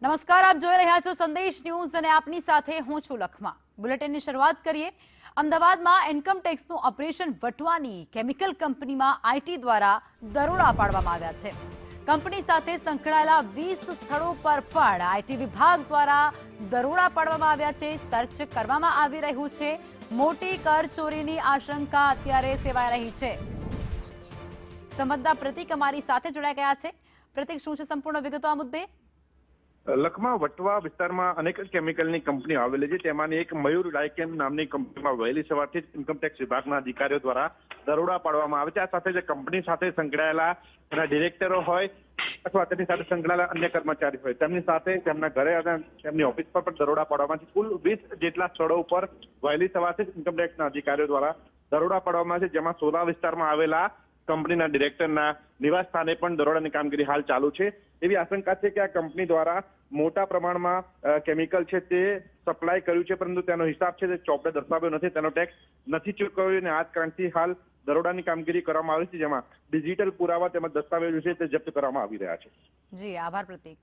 નમસ્કાર, આપ જોઈ રહ્યા છો સંદેશ ન્યૂઝ અને આપની સાથે હું છું લખમા। બુલેટિનની શરૂઆત કરીએ। અમદાવાદમાં ઇન્કમ ટેક્સનું ઓપરેશન વટવાની કેમિકલ કંપનીમાં આઈટી દ્વારા દરોડા પાડવામાં આવ્યા છે। કંપની સાથે સંકળાયેલા 20 સ્થળો પર પણ આઈટી વિભાગ દ્વારા દરોડા પાડવામાં આવ્યા છે। સર્ચ કરવામાં આવી રહ્યું છે। મોટી કર ચોરીની આશંકા અત્યારે સેવાઈ રહી છે। સંવાદદાતા પ્રતિક અમારી સાથે જોડાઈ ગયા છે। પ્રતિક, શું છે સંપૂર્ણ વિગતો આ મુદ્દે? લખમા વટવા વિસ્તારમાં અનેક કેમિકલની કંપનીઓ આવેલી છે। તેમાંની એક મયુર ડાયકેમ નામની કંપનીમાં વહેલી સવારથી જ ઇન્કમટેક્સ વિભાગના અધિકારીઓ દ્વારા દરોડા પાડવામાં આવે છે। આ સાથે જે કંપની સાથે સંકળાયેલા એના ડિરેક્ટરો હોય અથવા તેની સાથે સંકળાયેલા અન્ય કર્મચારી હોય તેમની સાથે તેમના ઘરે અને તેમની ઓફિસ પર પણ દરોડા પાડવામાં છે। કુલ 20 જેટલા સ્થળો ઉપર વહેલી સવારથી જ ઇન્કમટેક્સના અધિકારીઓ દ્વારા દરોડા પાડવામાં છે, જેમાં સોલા વિસ્તારમાં આવેલા કંપનીના ડિરેક્ટરના નિવાસ સ્થાને પણ દરોડાની કામગીરી હાલ ચાલુ છે। એવી આશંકા છે કે આ કંપની દ્વારા મોટા પ્રમાણમાં કેમિકલ છે તે સપ્લાય કર્યું છે, પરંતુ તેનો હિસાબ છે તે ચોપડે દર્શાવ્યો નથી, તેનો ટેક્સ નથી ચૂકવ્યો અને આ જ કારણથી હાલ દરોડાની કામગીરી કરવામાં આવી છે, જેમાં ડિજિટલ પુરાવા તેમજ દસ્તાવેજો છે તે જપ્ત કરવામાં આવી રહ્યા છે। જી, આભાર પ્રતિક।